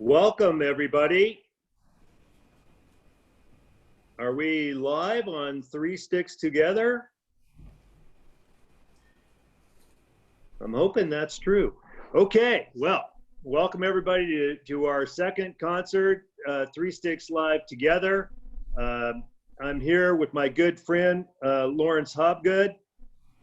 Welcome, everybody. Are we live on Three Sticks Together? I'm hoping that's true. Okay, well, welcome everybody to our second concert, Three Sticks Live Together. I'm here with my good friend, Laurence Hobgood.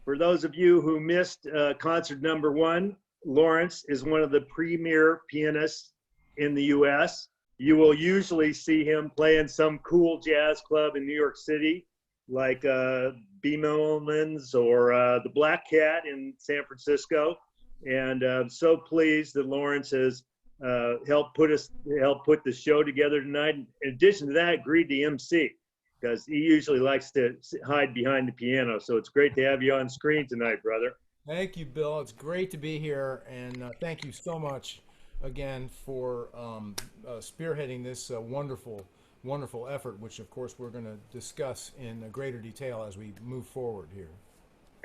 For those of you who missed concert number one, Laurence is one of the premier pianists in the US. You will usually see him play in some cool jazz club in New York City, like Beeman's or the Black Cat in San Francisco. And I'm so pleased that Laurence has helped put the show together tonight. In addition to that, agreed to MC, because he usually likes to hide behind the piano. So it's great to have you on screen tonight, brother. Thank you, Bill. It's great to be here, and thank you so much again for spearheading this wonderful effort, which of course we're going to discuss in greater detail as we move forward here.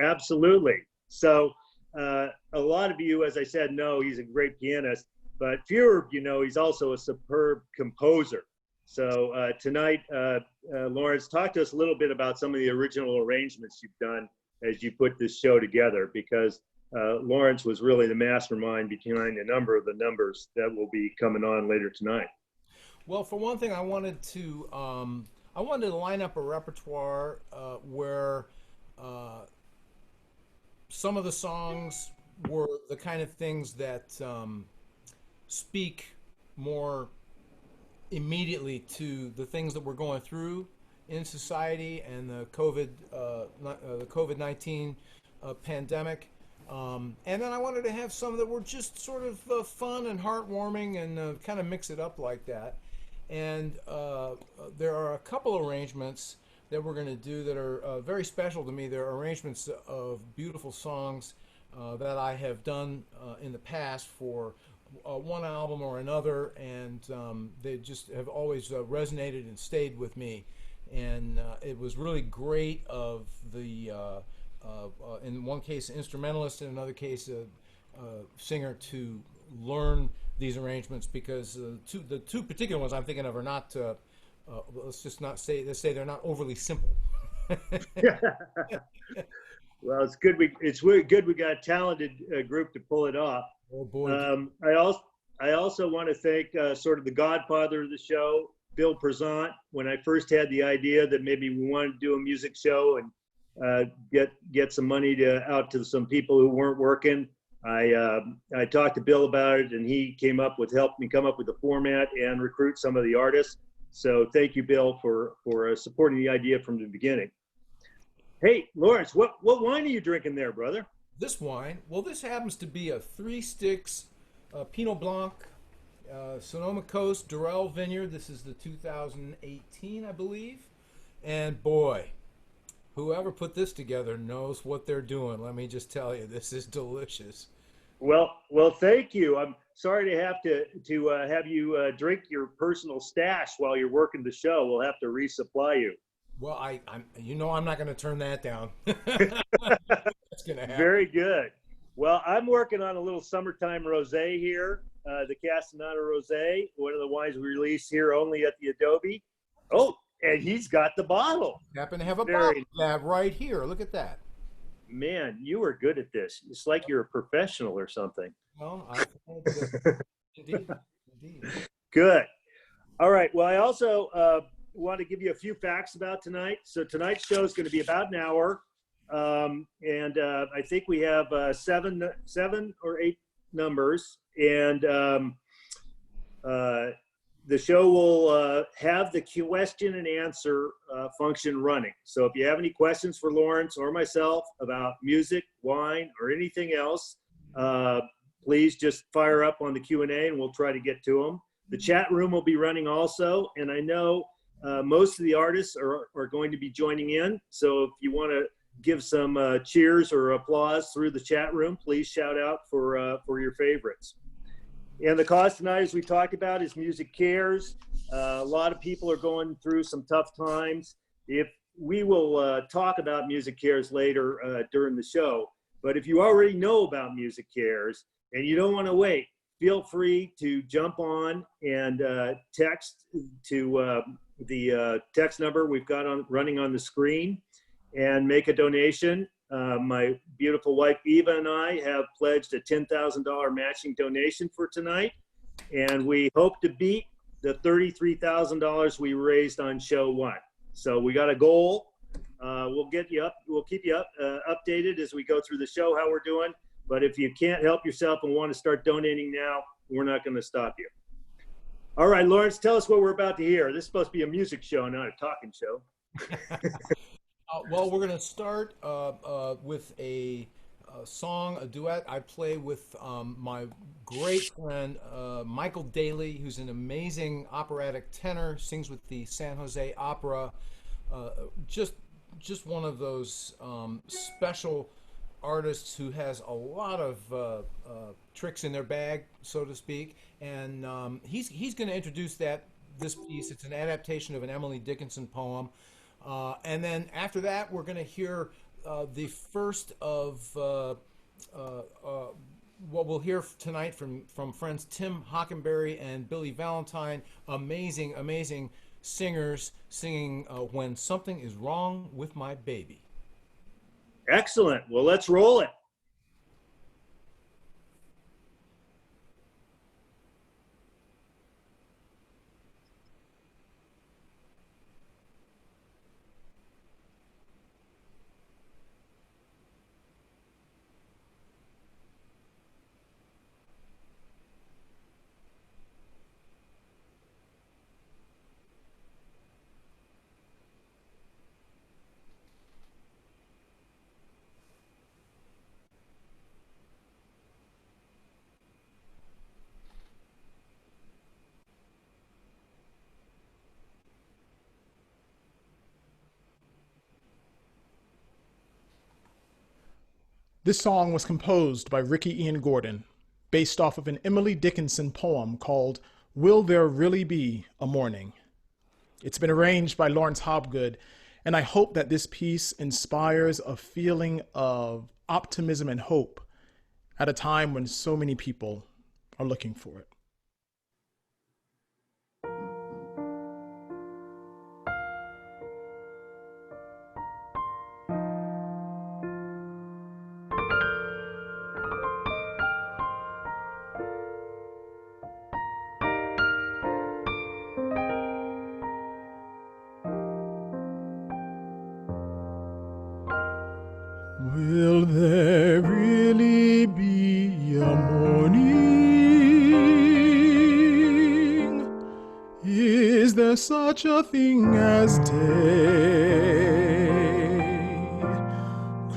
Absolutely. So a lot of you, as I said, know he's a great pianist, but fewer of you know he's also a superb composer. So tonight, Laurence, talk to us a little bit about some of the original arrangements you've done as you put this show together, because Laurence was really the mastermind behind a number of the numbers that will be coming on later tonight. Well, for one thing, I wanted to line up a repertoire where some of the songs were the kind of things that speak more immediately to the things that we're going through in society and the COVID-19 pandemic. And then I wanted to have some that were just sort of fun and heartwarming and kind of mix it up like that. And there are a couple arrangements that we're going to do that are very special to me. They're arrangements of beautiful songs that I have done in the past for one album or another, and they just have always resonated and stayed with me. And it was really great of the in one case instrumentalist, in another case a singer, to learn these arrangements, because the two particular ones I'm thinking of are not let's say they're not overly simple. Well, it's good. It's really good we got a talented group to pull it off. Oh boy. I also want to thank sort of the godfather of the show, Bill Prezant. When I first had the idea that maybe we wanted to do a music show and get some money out to some people who weren't working, I talked to Bill about it, and he helped me come up with the format and recruit some of the artists. So thank you, Bill, for supporting the idea from the beginning. Hey, Laurence, what wine are you drinking there, brother? This wine, well, this happens to be a Three Sticks Pinot Blanc, Sonoma Coast, Durrell Vineyard. This is the 2018, I believe. And boy, whoever put this together knows what they're doing. Let me just tell you, this is delicious. Well, thank you. I'm sorry to have have you drink your personal stash while you're working the show. We'll have to resupply you. Well, I'm not going to turn that down. That's going to happen. Very good. Well, I'm working on a little summertime rosé here, the Castaneda Rosé, one of the wines we release here only at the Adobe. Oh, and he's got the bottle. Happen to have a bottle of that right here. Look at that. Man, you are good at this. It's like you're a professional or something. Well, indeed. Good. All right. Well, I also want to give you a few facts about tonight. So tonight's show is going to be about an hour. And I think we have seven or eight numbers. And the show will have the question and answer function running. So if you have any questions for Laurence or myself about music, wine, or anything else, please just fire up on the Q&A and we'll try to get to them. The chat room will be running also, and I know most of the artists are going to be joining in. So if you want to give some cheers or applause through the chat room, please shout out for your favorites. And the cause tonight, as we talked about, is MusiCares. A lot of people are going through some tough times. If we will talk about MusiCares later during the show, but if you already know about MusiCares and you don't want to wait feel free to jump on and text to the text number we've got running on the screen and make a donation. My beautiful wife Eva and I have pledged a $10,000 matching donation for tonight, and we hope to beat the $33,000 we raised on show 1. So we got a goal. We'll get you up. We'll keep you updated as we go through the show how we're doing. But if you can't help yourself and want to start donating now, we're not going to stop you. All right, Laurence, tell us what we're about to hear. This is supposed to be a music show, not a talking show. Well, we're going to start with a song, a duet I play with my great friend Michael Dailey, who's an amazing operatic tenor, sings with the San Jose Opera. Just one of those special artists who has a lot of tricks in their bag, so to speak. And he's going to introduce this piece. It's an adaptation of an Emily Dickinson poem. And then after that, we're going to hear the first of what we'll hear tonight from friends Tim Hockenberry and Billy Valentine. Amazing singers singing When Something Is Wrong with My Baby. Excellent. Well, let's roll it. This song was composed by Ricky Ian Gordon, based off of an Emily Dickinson poem called Will There Really Be a Morning? It's been arranged by Laurence Hobgood, and I hope that this piece inspires a feeling of optimism and hope at a time when so many people are looking for it. Will there really be a morning? Is there such a thing as day?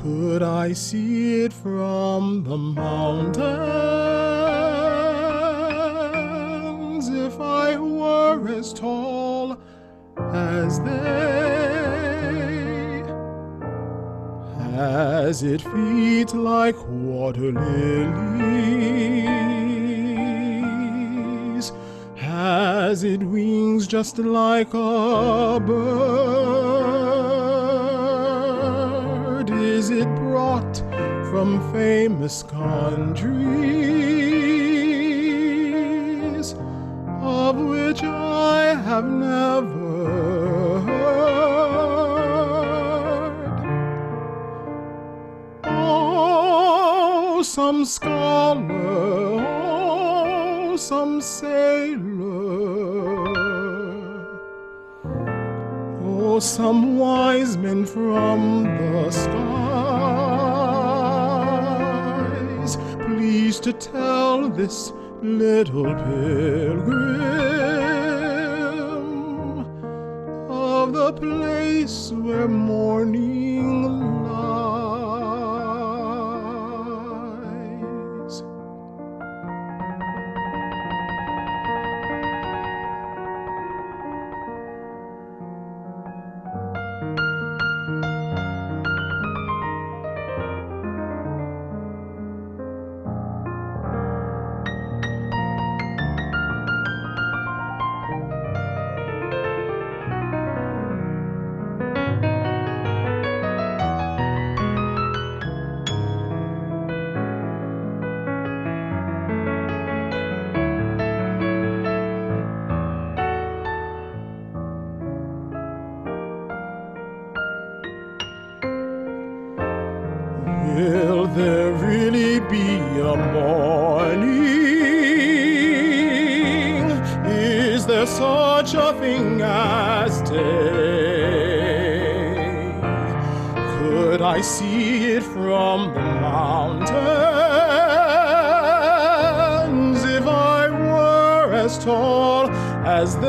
Could I see it from the mountains if I were as tall as they? Has it feet like water lilies? Has it wings just like a bird? Is it brought from famous countries of which I have never heard? Some scholar, oh, some sailor, oh, some wise men from the skies, please to tell this little pilgrim of the place where morning lies. Will there really be a morning? Is there such a thing as day? Could I see it from the mountains if I were as tall as they?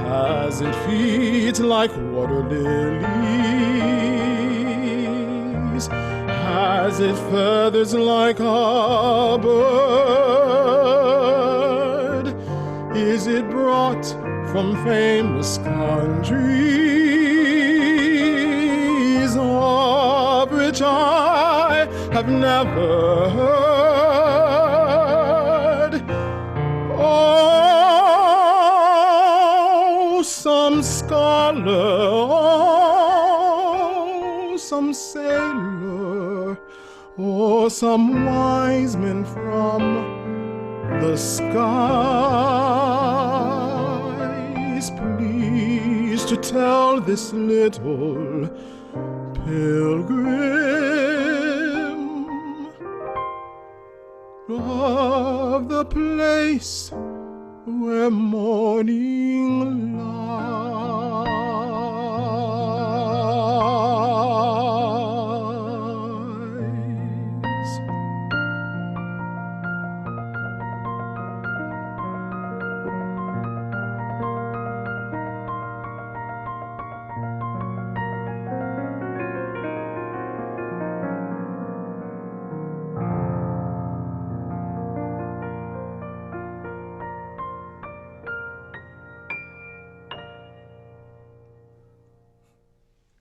Has it feet like water lilies? Has it feathers like a bird? Is it brought from famous countries of which I have never heard? Oh, some scholar, oh, some sailor, or some wise man from the skies, please to tell this little pilgrim of the place where morning lies.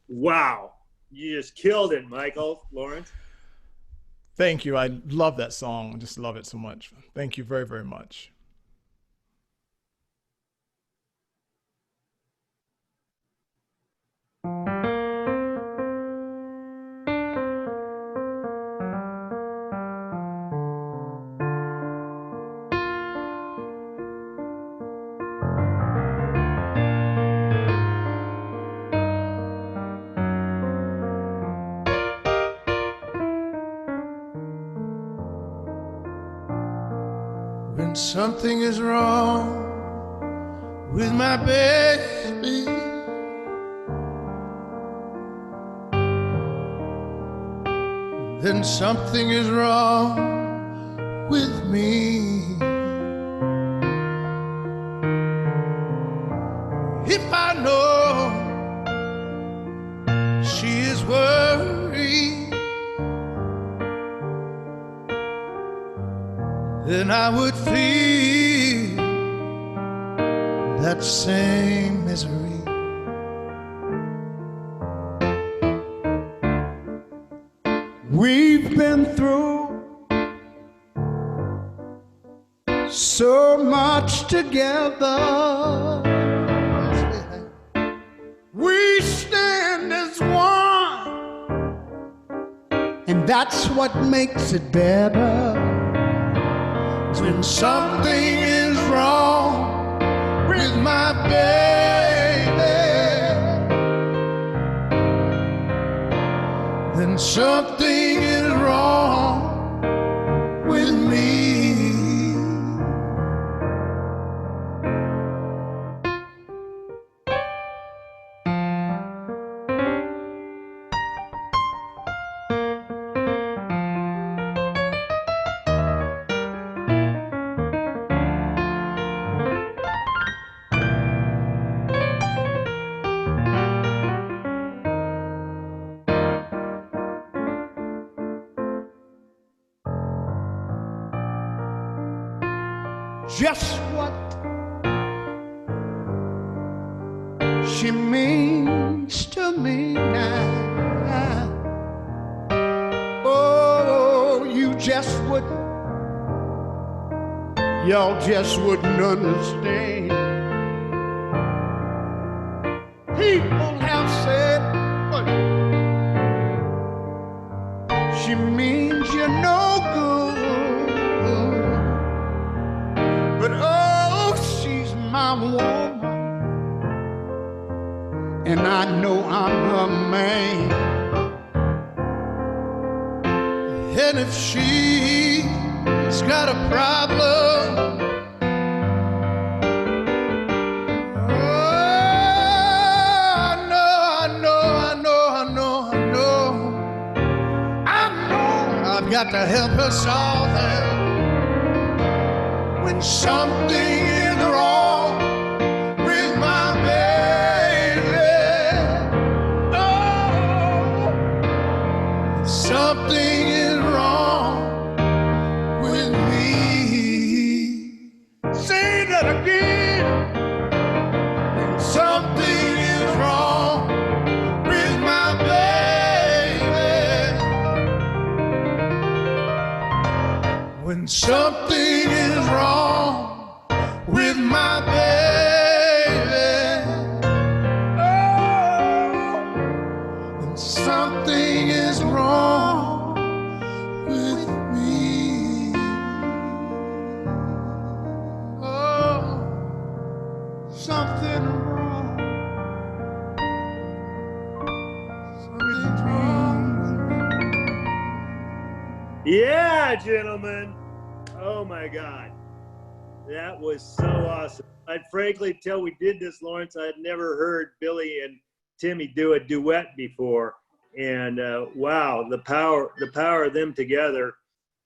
Wow. You just killed it, Michael. Laurence. Thank you. I love that song. I just love it so much. Thank you very, very much. When something is wrong with my baby, then something is wrong with me. If I know she is worried, then I would feel that same misery. We've been through so much together. We stand as one, and that's what makes it better. When something is wrong with my baby, then something is wrong with me. Just what she means to me now. Oh, you just wouldn't, y'all just wouldn't understand. People have said, but she means you no good. But oh, she's my woman, and I know I'm her man. And if she's got a problem, I've got to help her solve it. When something is wrong with my baby, oh, something is wrong with me. Say that again. When something is wrong with my baby, when something is wrong with my baby, oh, when something is wrong with me, oh, something wrong, something's wrong with me. Yeah, gentlemen. Oh my God. That was so awesome. I'd frankly, till we did this, Laurence, I'd never heard Billy and Timmy do a duet before. And wow, the power of them together.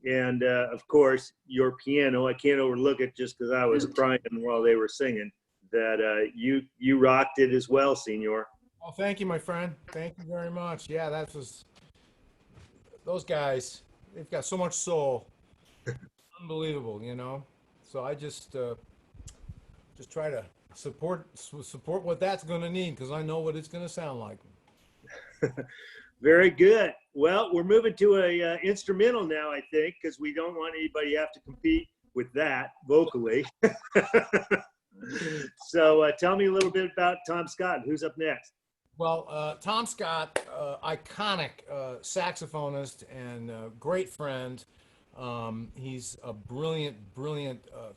And of course, your piano, I can't overlook it just because I was crying while they were singing. That you rocked it as well, Senor. Oh, thank you, my friend. Thank you very much. Yeah, that was, those guys, they've got so much soul. Unbelievable, you know. So I just try to support what that's going to need, because I know what it's going to sound like. Very good. Well, we're moving to a instrumental now, I think, because we don't want anybody to have to compete with that vocally. So tell me a little bit about Tom Scott. Who's up next? Well, Tom Scott, iconic saxophonist and great friend. He's a brilliant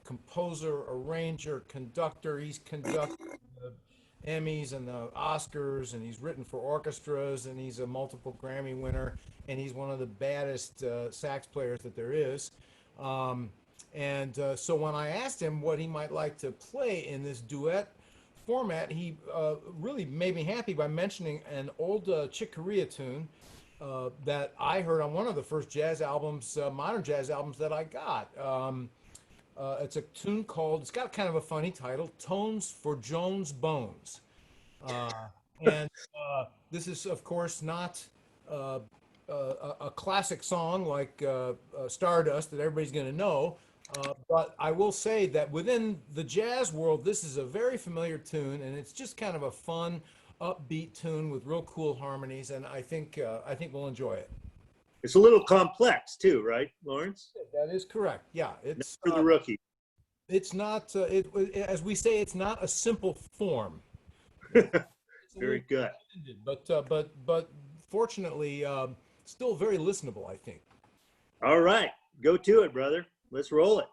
composer, arranger, conductor. He's conducted the Emmys and the Oscars, and he's written for orchestras, and he's a multiple Grammy winner, and he's one of the baddest sax players that there is. So when I asked him what he might like to play in this duet format, he really made me happy by mentioning an old Chick Corea tune that I heard on one of the first jazz albums, modern jazz albums that I got. It's a tune called, it's got kind of a funny title, Tones for Joan's Bones. This is, of course, not a classic song like Stardust that everybody's going to know. But I will say that within the jazz world, this is a very familiar tune, and it's just kind of a fun, upbeat tune with real cool harmonies, and I think we'll enjoy it. It's a little complex too, right, Laurence? That is correct. Yeah, it's for the rookie. It's not, as we say, it's not a simple form. Very good. But fortunately, still very listenable, I think. All right, go to it, brother. Let's roll it.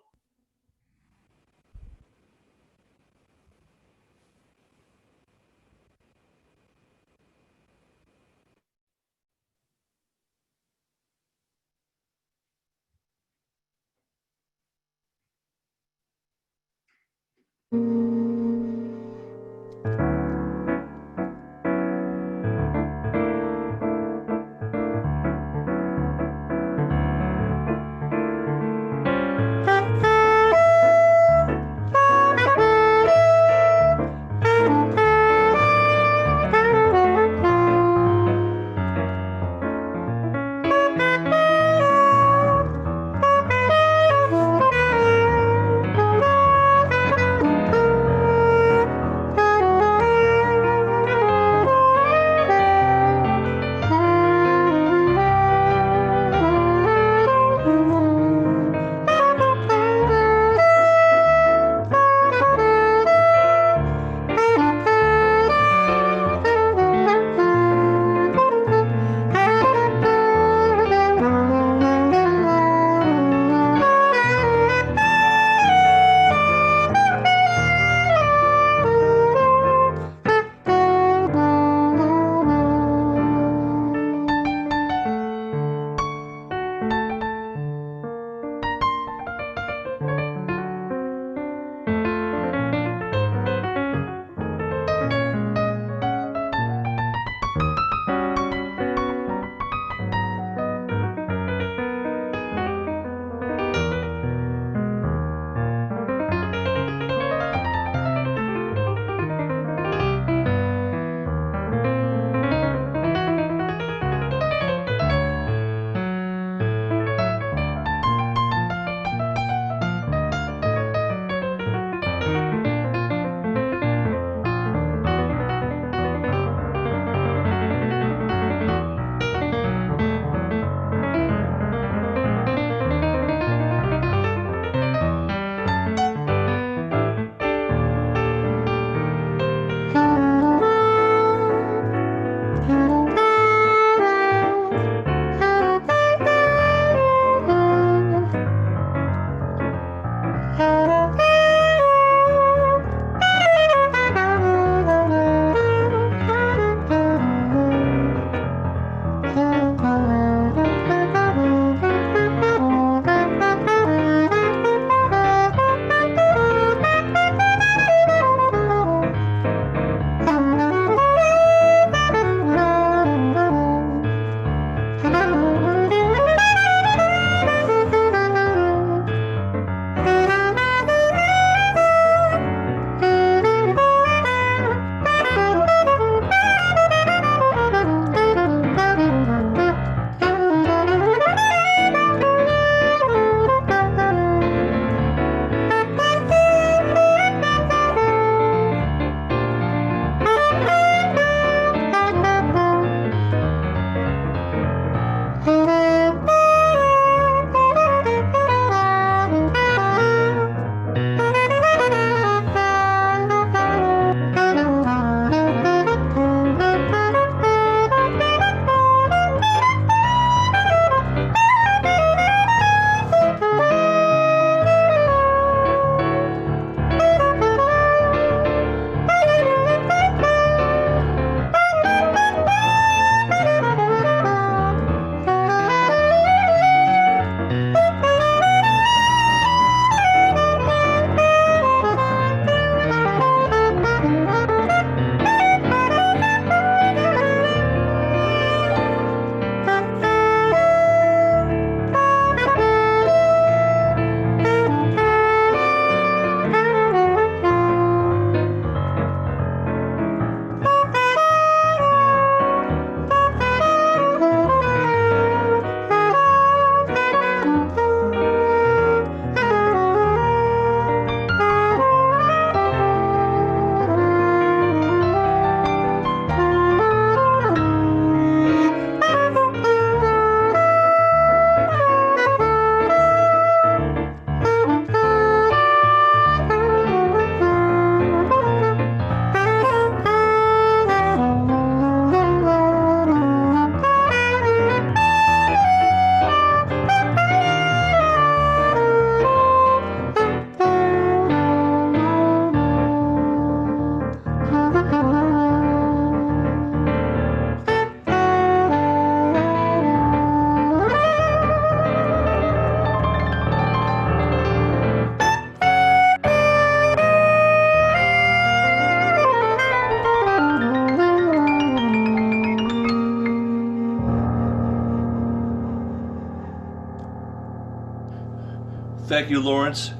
thank you, Laurence.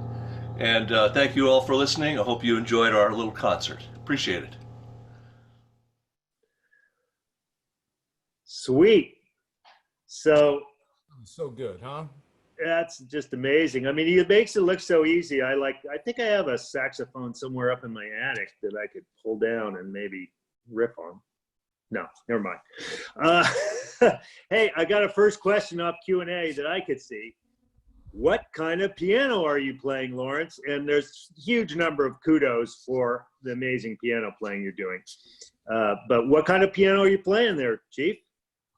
And thank you all for listening. I hope you enjoyed our little concert. Appreciate it. Sweet. So So good, huh? that's just amazing. I mean, he makes it look so easy. I think I have a saxophone somewhere up in my attic that I could pull down and maybe riff on. No, never mind. Hey, I got a first question off Q&A that I could see. What kind of piano are you playing, Laurence? And there's a huge number of kudos for the amazing piano playing you're doing. But what kind of piano are you playing there, Chief?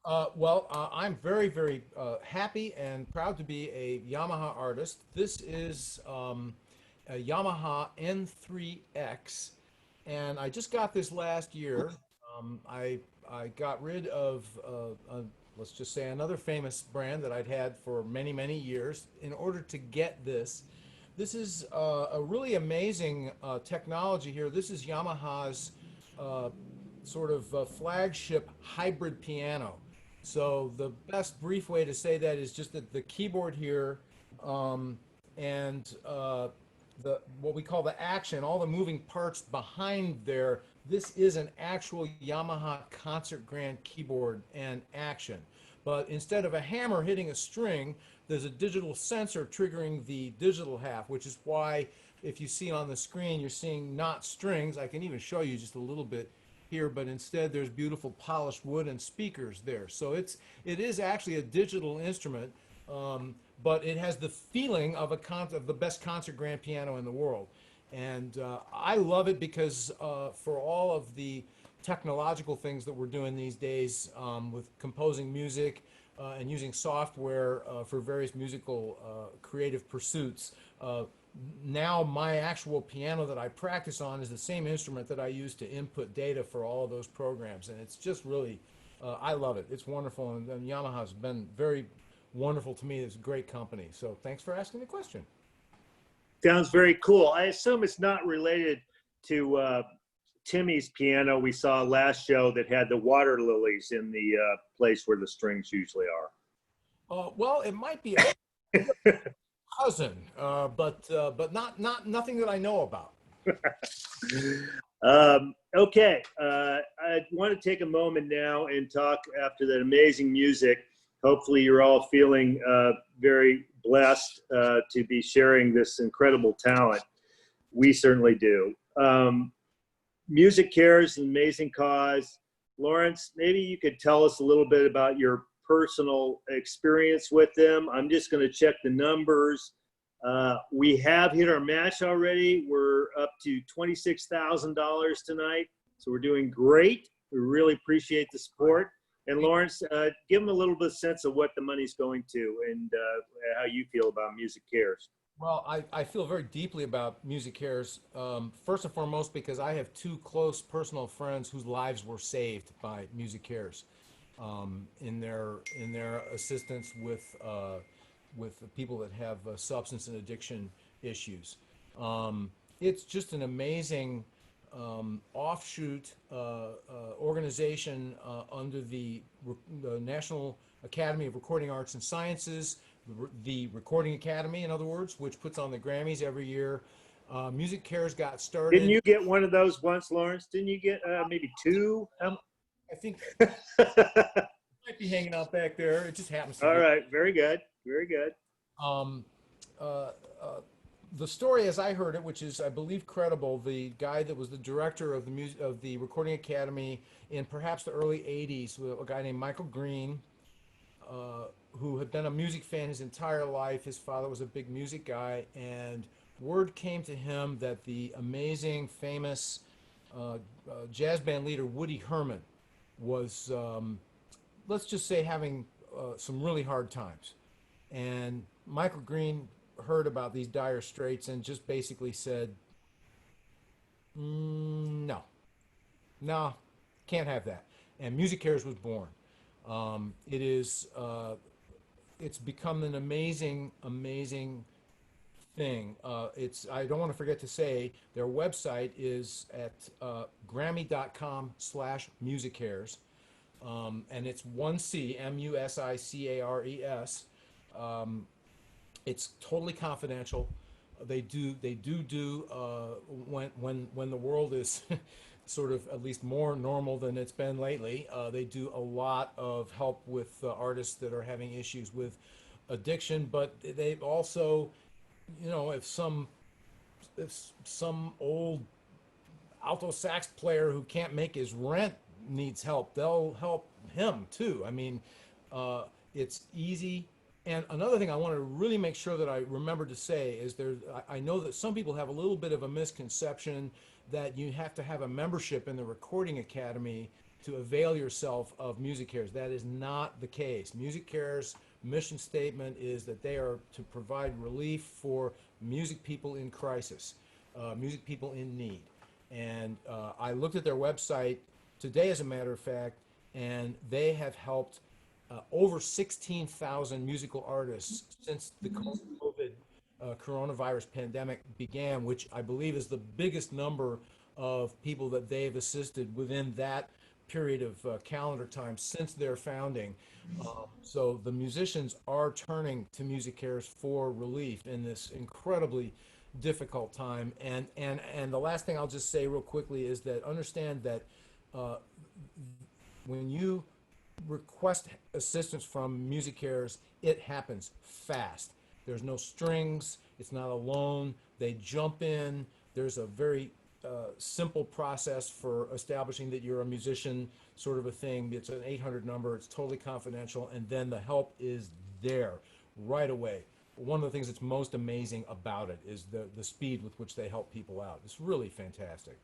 I'm very, very happy and proud to be a Yamaha artist. This is a Yamaha N3X, and I just got this last year. I got rid of, let's just say, another famous brand that I'd had for many, many years in order to get this. This is a really amazing technology here. This is Yamaha's sort of flagship hybrid piano. So the best brief way to say that is just that the keyboard here and what we call the action, all the moving parts behind there, this is an actual Yamaha concert grand keyboard and action. But instead of a hammer hitting a string, there's a digital sensor triggering the digital half, which is why if you see on the screen, you're seeing not strings. I can even show you just a little bit here, but instead there's beautiful polished wood and speakers there. So it is actually a digital instrument, but it has the feeling of the best concert grand piano in the world. And I love it because for all of the technological things that we're doing these days with composing music and using software for various musical creative pursuits, now my actual piano that I practice on is the same instrument that I use to input data for all of those programs, and it's just really, I love it. It's wonderful, and Yamaha's been very wonderful to me. It's a great company, so thanks for asking the question. Sounds very cool. I assume it's not related to Timmy's piano we saw last show that had the water lilies in the place where the strings usually are. Well, it might be a cousin, but nothing that I know about. Okay, I want to take a moment now and talk after that amazing music. Hopefully you're all feeling very blessed to be sharing this incredible talent. We certainly do. MusiCares, an amazing cause. Laurence, maybe you could tell us a little bit about your personal experience with them. I'm just going to check the numbers. We have hit our match already. We're up to $26,000 tonight, so we're doing great. We really appreciate the support. And Laurence, give them a little bit of sense of what the money's going to and how you feel about MusiCares. Well, I feel very deeply about MusiCares, first and foremost because I have two close personal friends whose lives were saved by MusiCares in their assistance with people that have substance and addiction issues. It's just an amazing offshoot organization under the National Academy of Recording Arts and Sciences, the Recording Academy, in other words, which puts on the Grammys every year. MusiCares got started. Didn't you get one of those once, Laurence? Didn't you get maybe two? I think it might be hanging out back there. It just happens to be. All right, very good, very good. The story, as I heard it, which is, I believe, credible, the guy that was the director of the Recording Academy in perhaps the early '80s, a guy named Michael Green, who had been a music fan his entire life. His father was a big music guy, and word came to him that the amazing, famous jazz band leader Woody Herman was, let's just say, having some really hard times. And Michael Green heard about these dire straits and just basically said, no, can't have that. And MusiCares was born. It's become an amazing thing. I don't want to forget to say their website is at Grammy.com/MusiCares, and it's 1C, MusiCares. It's totally confidential. They do when the world is sort of at least more normal than it's been lately. They do a lot of help with artists that are having issues with addiction, but they also, you know, if some old alto sax player who can't make his rent needs help, they'll help him too. I mean, it's easy. And another thing I want to really make sure that I remember to say is I know that some people have a little bit of a misconception that you have to have a membership in the Recording Academy to avail yourself of MusiCares. That is not the case. MusiCares' mission statement is that they are to provide relief for music people in crisis, music people in need. And I looked at their website today, as a matter of fact, and they have helped over 16,000 musical artists since the COVID coronavirus pandemic began, which I believe is the biggest number of people that they've assisted within that period of calendar time since their founding. So the musicians are turning to MusiCares for relief in this incredibly difficult time. And the last thing I'll just say real quickly is that understand that when you request assistance from MusiCares, it happens fast. There's no strings. It's not a loan. They jump in. There's a very simple process for establishing that you're a musician, sort of a thing. It's an 800 number. It's totally confidential, and then the help is there right away. One of the things that's most amazing about it is the speed with which they help people out. It's really fantastic.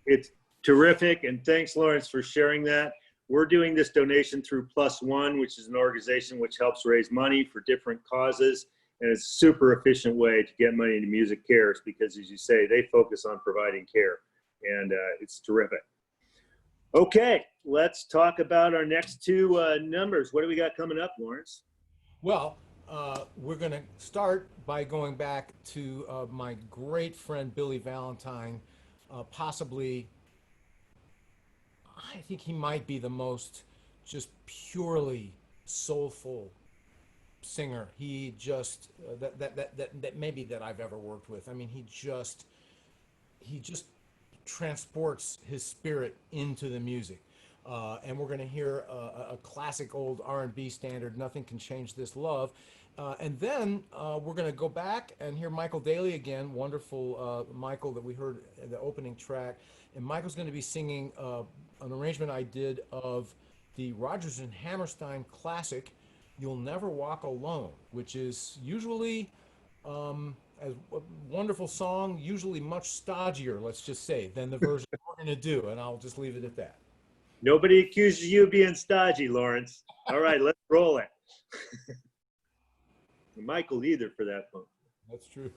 It's terrific, and thanks, Laurence, for sharing that. We're doing this donation through Plus1, which is an organization which helps raise money for different causes, and it's a super efficient way to get money into MusiCares because, as you say, they focus on providing care, and it's terrific. Okay, let's talk about our next two numbers. What do we got coming up, Laurence? Well, we're going to start by going back to my great friend Billy Valentine, possibly, I think he might be the most just purely soulful singer. He just that maybe that I've ever worked with. I mean, he just transports his spirit into the music. And we're going to hear a classic old R&B standard, "Nothing Can Change This Love." And then we're going to go back and hear Michael Dailey again, wonderful Michael that we heard in the opening track. And Michael's going to be singing an arrangement I did of the Rodgers and Hammerstein classic, "You'll Never Walk Alone," which is usually a wonderful song, usually much stodgier, let's just say, than the version we're going to do. And I'll just leave it at that. Nobody accuses you of being stodgy, Laurence. All right, let's roll it. Michael either, for that one. That's true.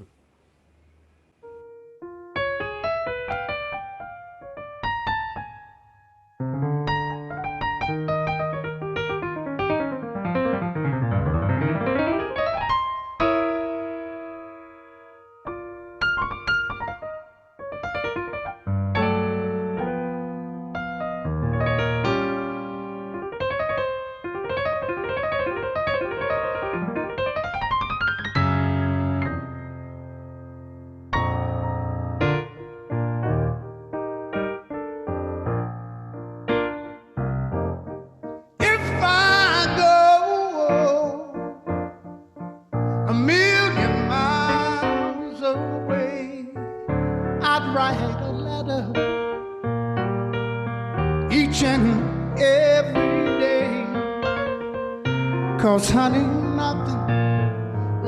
Cause honey,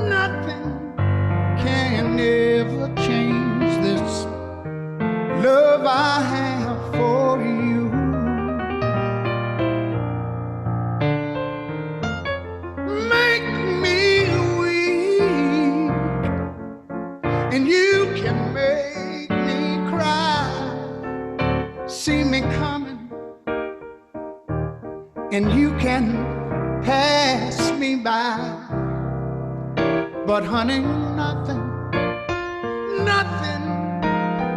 nothing can ever change this love I have for you. Make me weak, and you can make me cry. See me coming, and you can pass me by, but honey, nothing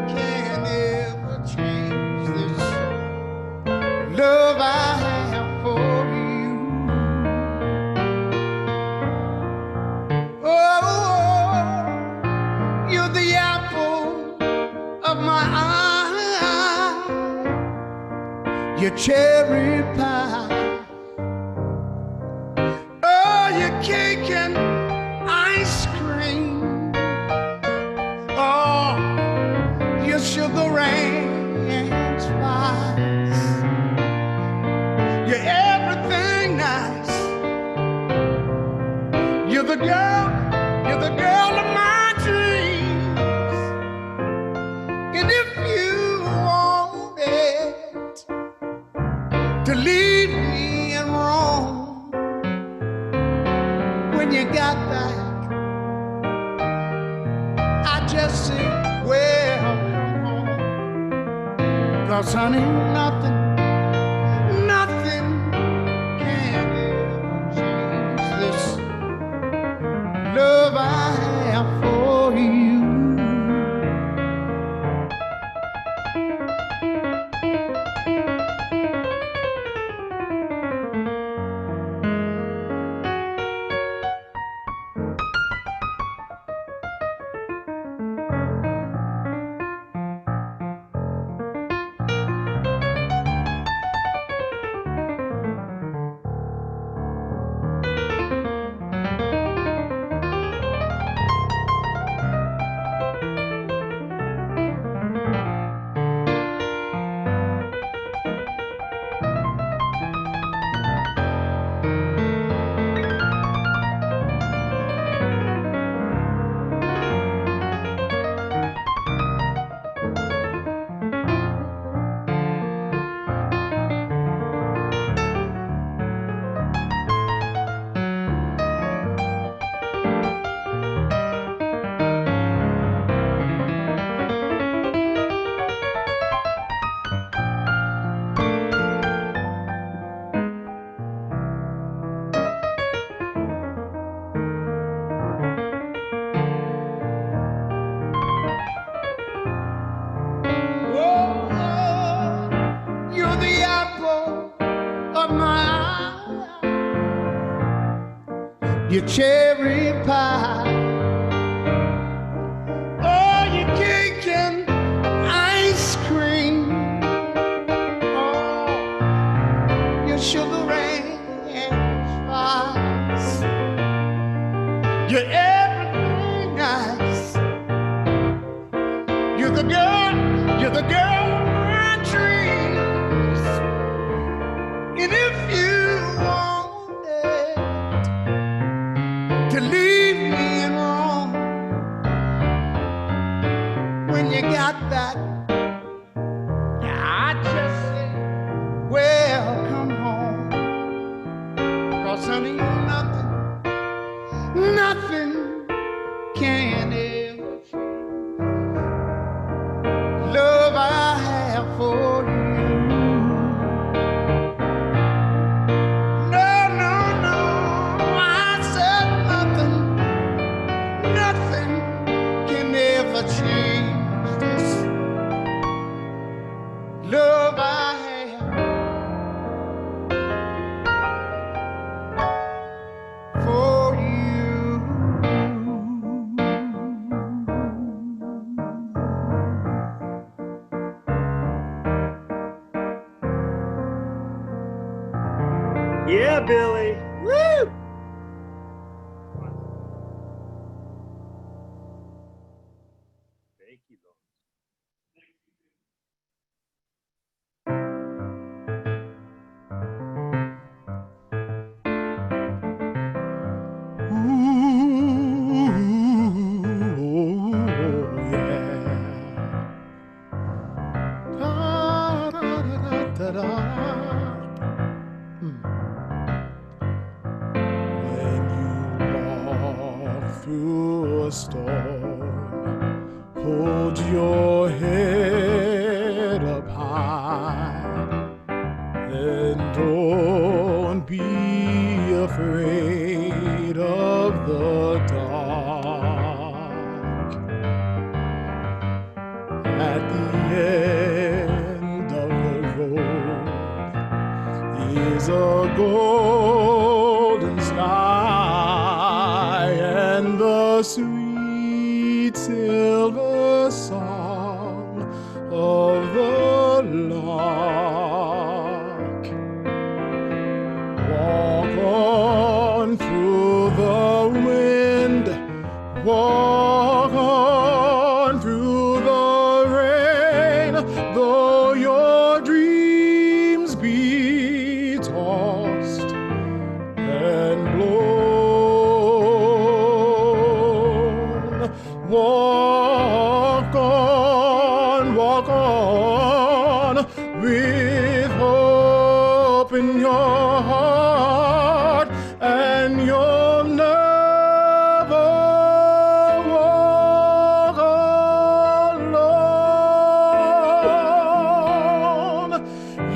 can ever change this love I have for you. Oh, your cherry pie, oh, your cake and ice cream, oh, your sugar ranch spice, you're everything nice. You're the girl of my dreams. And if you wanted to leave me in Rome when you got back, I just say, welcome home. 'Cause honey, nothing can ever change this love I have for you. Your cherry pie, oh, your cake and ice cream, oh, your sugar ranch spice, you're everything nice. You're the girl of my dreams. And if you to leave me in Rome when you got back, I just say, welcome home. 'Cause honey, nothing can ever change love I have for you. Change this love I have for you. Yeah, Billy. Woo! Thank you, Lord. When you walk through a storm, hold your head up high and don't be afraid of the dark. At the end of the road is a golden sky and the sweet silver song of the lark. open your heart and you'll never walk alone.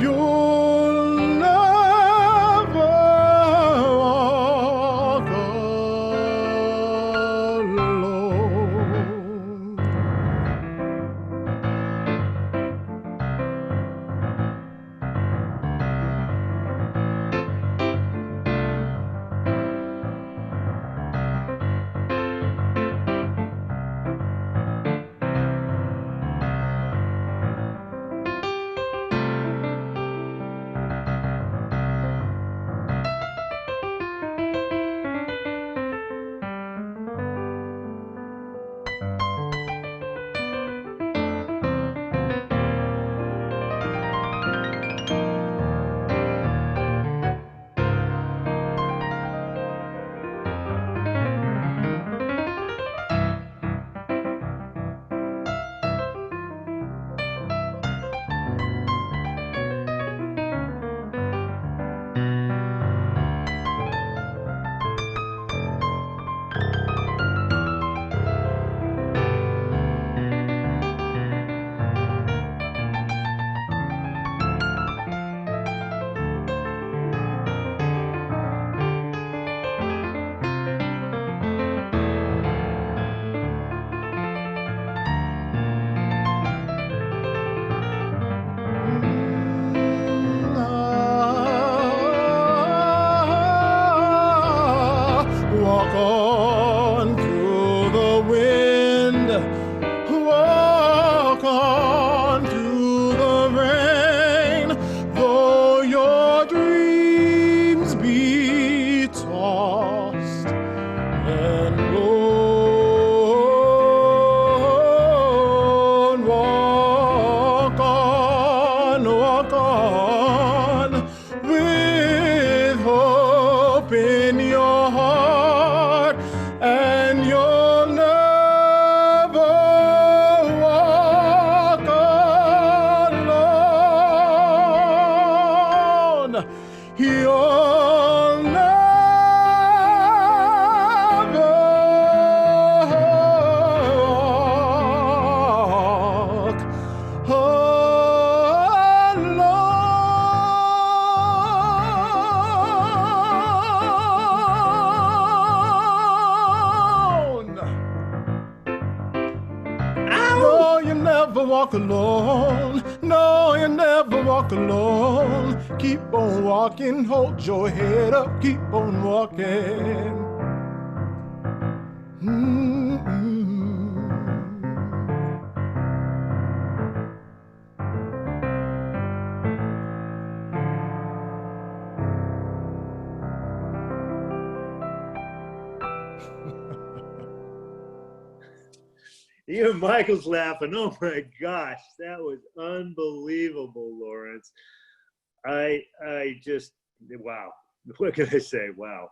You'll never walk alone. Walk on through the wind, walk on through the rain, though your dreams be tossed and blown. Walk on with hope in your heart, and you'll never walk alone. You'll never walk alone. No, you never walk alone. No, you never walk alone. Keep on walking, hold your head up, keep on walking. Mm-mm. Even Michael's laughing. Oh my gosh, that was unbelievable, Laurence. I just, wow. What can I say? Wow.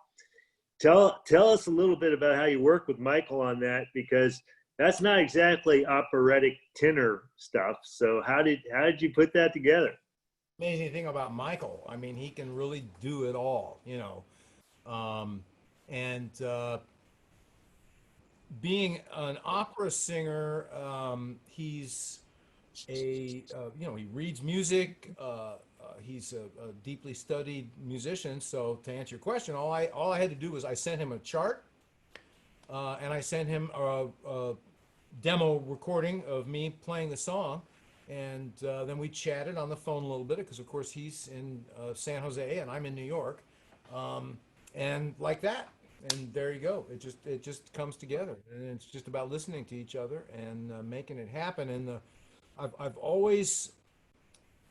Tell us a little bit about how you work with Michael on that, because that's not exactly operatic tenor stuff. So how did you put that together? Amazing thing about Michael, I mean, he can really do it all, you know. Being an opera singer, he's he reads music. He's a deeply studied musician. So to answer your question, all I had to do was I sent him a chart, and I sent him a demo recording of me playing the song, and then we chatted on the phone a little bit because, of course, he's in San Jose and I'm in New York, and like that. And there you go. It just comes together, and it's just about listening to each other and making it happen. And I've always,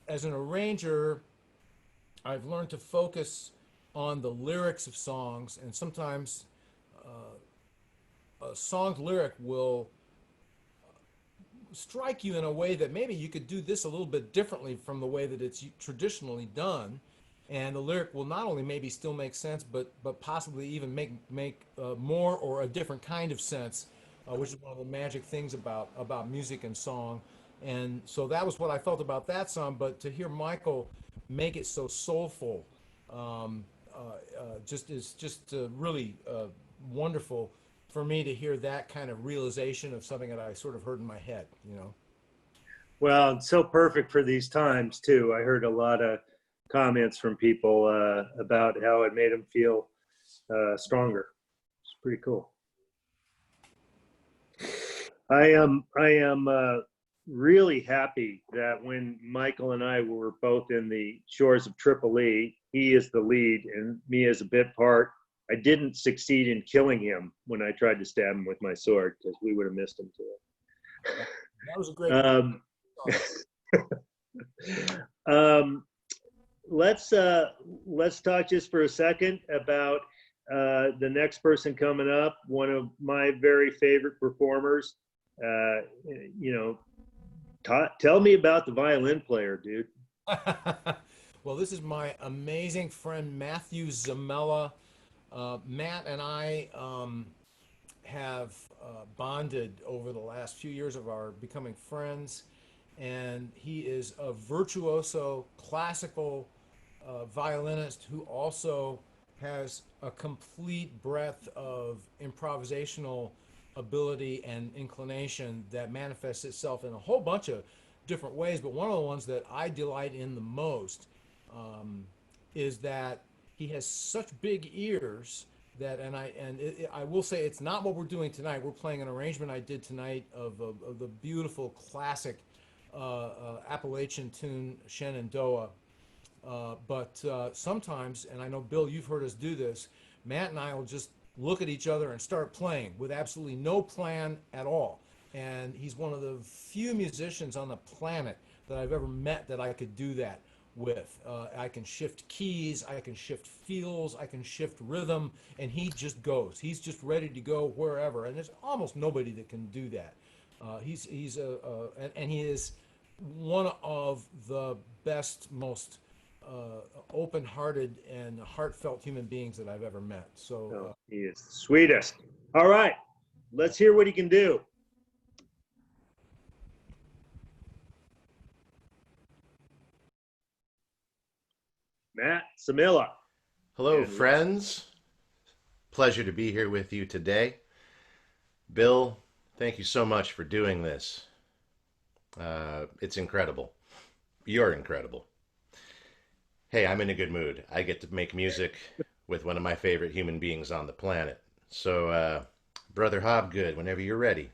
as an arranger, I've learned to focus on the lyrics of songs, and sometimes a song's lyric will strike you in a way that maybe you could do this a little bit differently from the way that it's traditionally done. And the lyric will not only maybe still make sense, but possibly even make more or a different kind of sense, which is one of the magic things about music and song. And so that was what I felt about that song. But to hear Michael make it so soulful. Just really wonderful for me to hear that kind of realization of something that I sort of heard in my head, you know. Well, it's so perfect for these times too. I heard a lot of comments from people about how it made them feel stronger. It's pretty cool. I am really happy that when Michael and I were both in the Shores of Tripoli, he is the lead and me as a bit part. I didn't succeed in killing him when I tried to stab him with my sword, because we would have missed him too. That was a great. Let's talk just for a second about the next person coming up. One of my very favorite performers. Tell me about the violin player, dude. Well, this is my amazing friend Matthew Szemela. Matt and I have bonded over the last few years of our becoming friends, and he is a virtuoso classical violinist who also has a complete breadth of improvisational ability and inclination that manifests itself in a whole bunch of different ways. But one of the ones that I delight in the most is that he has such big ears that, I will say it's not what we're doing tonight. We're playing an arrangement I did tonight of the beautiful classic Appalachian tune Shenandoah. But sometimes, and I know, Bill, you've heard us do this, Matt and I will just look at each other and start playing with absolutely no plan at all. And he's one of the few musicians on the planet that I've ever met that I could do that with. I can shift keys, I can shift feels, I can shift rhythm, and he just goes. He's just ready to go wherever, and there's almost nobody that can do that. And he is one of the best, most open-hearted and heartfelt human beings that I've ever met. So he is the sweetest. All right, let's hear what he can do. Matt Szemela. Hello, friends. Pleasure to be here with you today. Bill, thank you so much for doing this. It's incredible. You're incredible. Hey, I'm in a good mood. I get to make music with one of my favorite human beings on the planet. So, Brother Hobgood, whenever you're ready.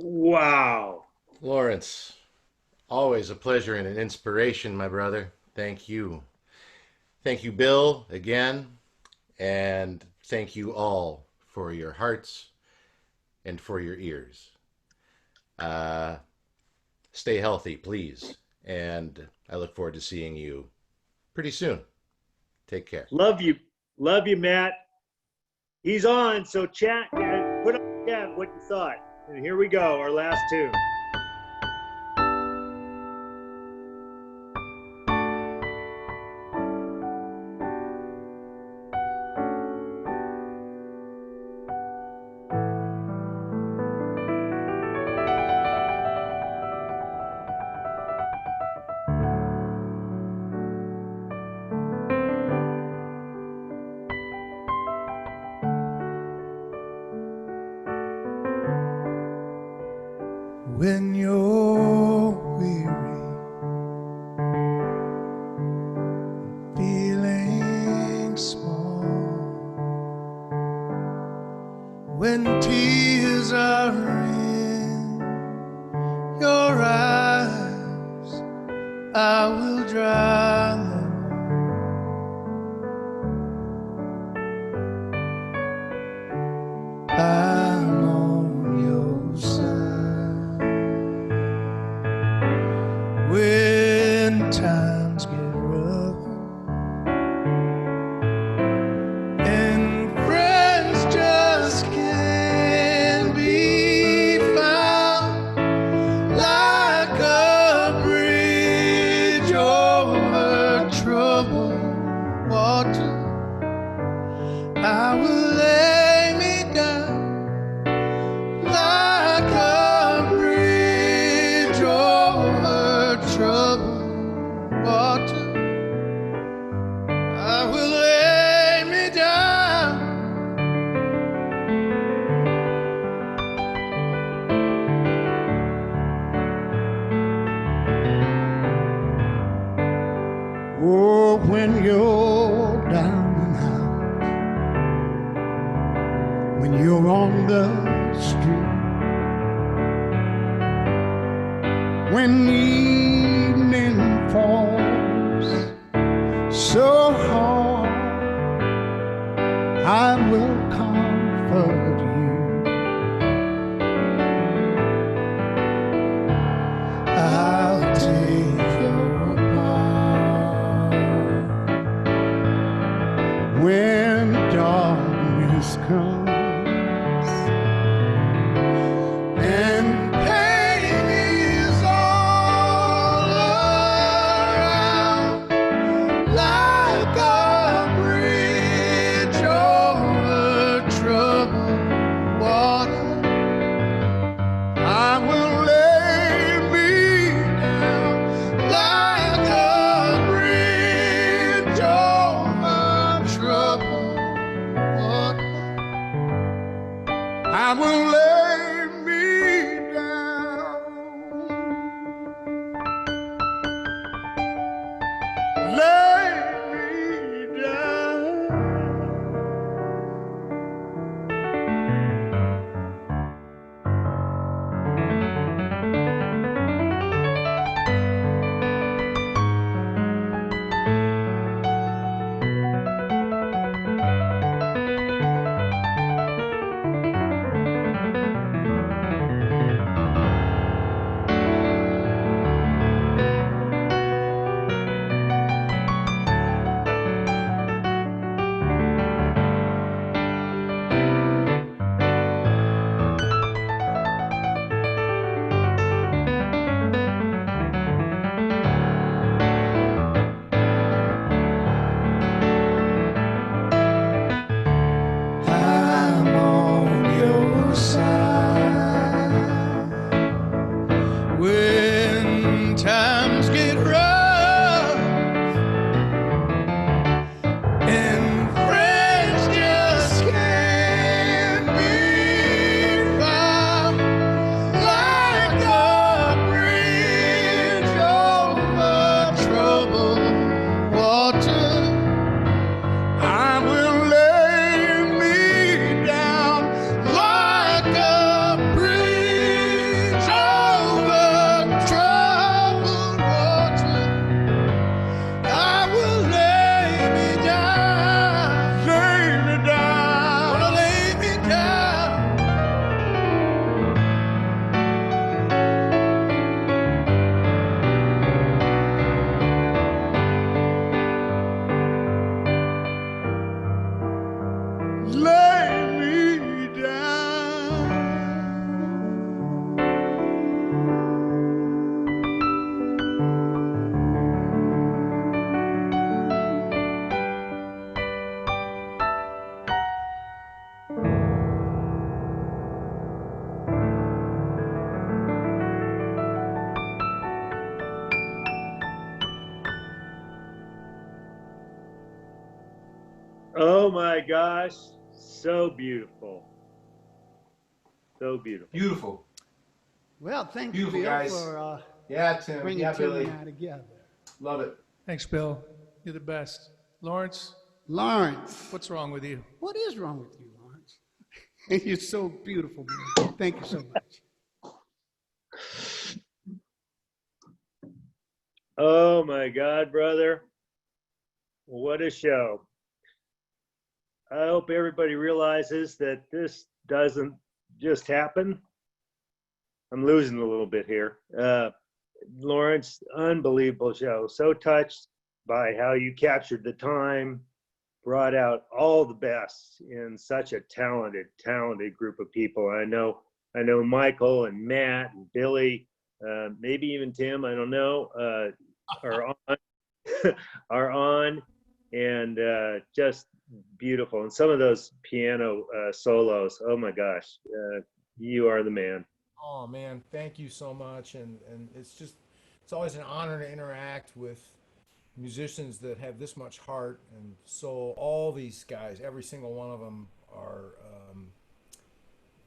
Wow. Laurence, always a pleasure and an inspiration, my brother. Thank you. Thank you, Bill, again. And thank you all for your hearts and for your ears. Stay healthy, please. And I look forward to seeing you pretty soon. Take care. Love you. Love you, Matt. He's on, so chat, put up in chat what you thought. And here we go, our last tune. When you're weary, feeling small, when tears are in your eyes, I will dry them. I'm on your side. When times get rough and friends just can't be found, like a bridge over troubled water, I will lay me down like a bridge over troubled water. I will lay me down. Oh, when you're down and out, when you're on the street, when evening falls so hard, I will comfort you. I'll take your part when darkness comes and pain is all Oh my gosh, so beautiful. So beautiful. Beautiful. Well, thanks, Beautiful, Bill, guys. for Yeah, Tim. bringing Yeah, Tim Billy. and I together. Love it. Thanks, Bill. You're the best. Lawrence, Lawrence, what's wrong with you? what is wrong with you, Lawrence? You're so beautiful, man. Thank you so much. Oh my God, brother. What a show. I hope everybody realizes that this doesn't just happen. I'm losing a little bit here. Laurence, unbelievable show. So touched by how you captured the time, brought out all the best in such a talented group of people. I know Michael and Matt and Billy, maybe even Tim, I don't know, are on, are on, and just beautiful. And some of those piano solos, oh my gosh, you are the man. Oh man, thank you so much, and it's always an honor to interact with musicians that have this much heart and soul. All these guys, every single one of them are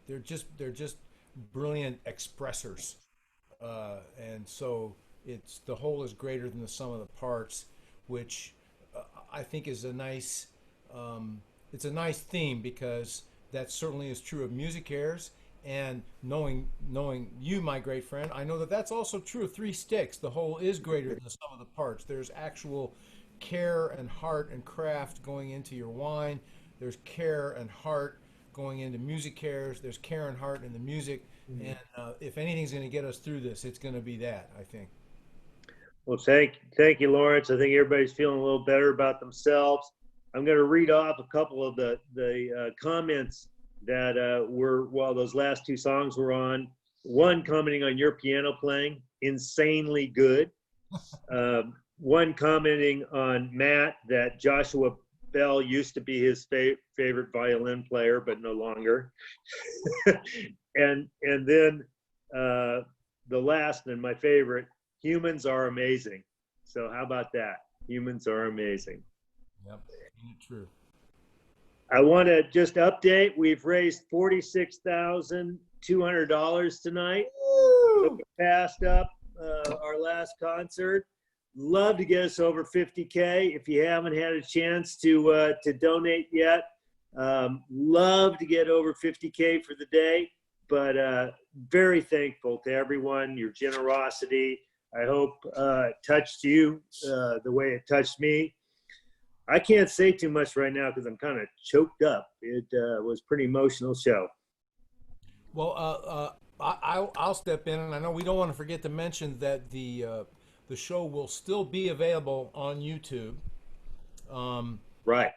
they're just brilliant expressors, and so it's the whole is greater than the sum of the parts, which I think is a nice it's a nice theme, because that certainly is true of MusiCares. And knowing you, my great friend, I know that that's also true of Three Sticks. The whole is greater than the sum of the parts. There's actual care and heart and craft going into your wine. There's care and heart going into MusiCares. There's care and heart in the music. And if anything's going to get us through this, it's going to be that, I think. Well, thank you, Laurence. I think everybody's feeling a little better about themselves. I'm going to read off a couple of the comments that were while those last two songs were on. One commenting on your piano playing, insanely good. One commenting on Matt, that Joshua Bell used to be his favorite violin player, but no longer. and then the last and my favorite, humans are amazing. So how about that? Humans are amazing. Yep, ain't it true? I want to just update. We've raised $46,200 tonight. So we passed up our last concert. Love to get us over 50K. If you haven't had a chance to donate yet, love to get over 50K for the day. But very thankful to everyone, your generosity. I hope it touched you the way it touched me. I can't say too much right now because I'm kind of choked up. It was a pretty emotional show. Well, I'll step in, and I know we don't want to forget to mention that the show will still be available on YouTube. Right.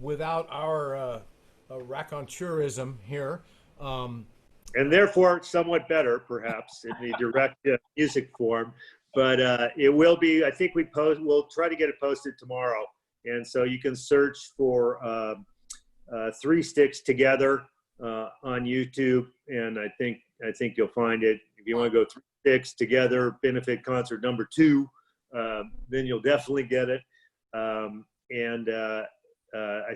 Without our raconteurism here. And therefore somewhat better, perhaps, in the direct music form. But it will be, I think we'll try to get it posted tomorrow. And so you can search for Three Sticks Together on YouTube. And I think you'll find it. If you want to go Three Sticks Together benefit concert number 2, then you'll definitely get it. I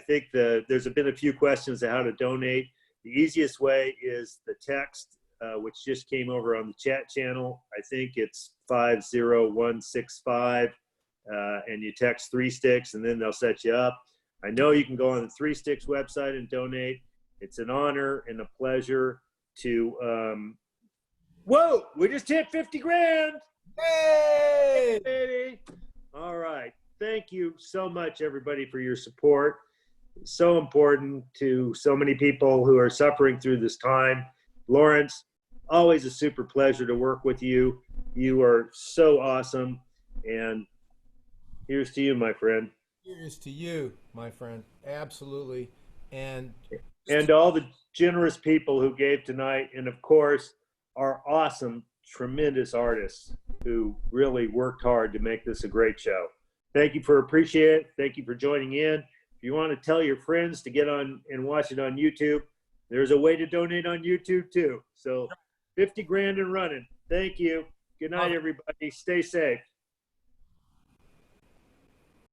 think there's been a few questions on how to donate. The easiest way is the text, which just came over on the chat channel. I think it's 50165, and you text Three Sticks, and then they'll set you up. I know you can go on the Three Sticks website and donate. It's an honor and a pleasure to. Whoa! We just hit 50 grand! Hey! Baby! All right. Thank you so much, everybody, for your support. So important to so many people who are suffering through this time. Laurence, always a super pleasure to work with you. You are so awesome. And here's to you, my friend. Here's to you, my friend. Absolutely. And all the generous people who gave tonight. And of course, our awesome, tremendous artists who really worked hard to make this a great show. Thank you for appreciating it. Thank you for joining in. If you want to tell your friends to get on and watch it on YouTube, there's a way to donate on YouTube too. So 50 grand and running. Thank you. Good night, everybody. Stay safe.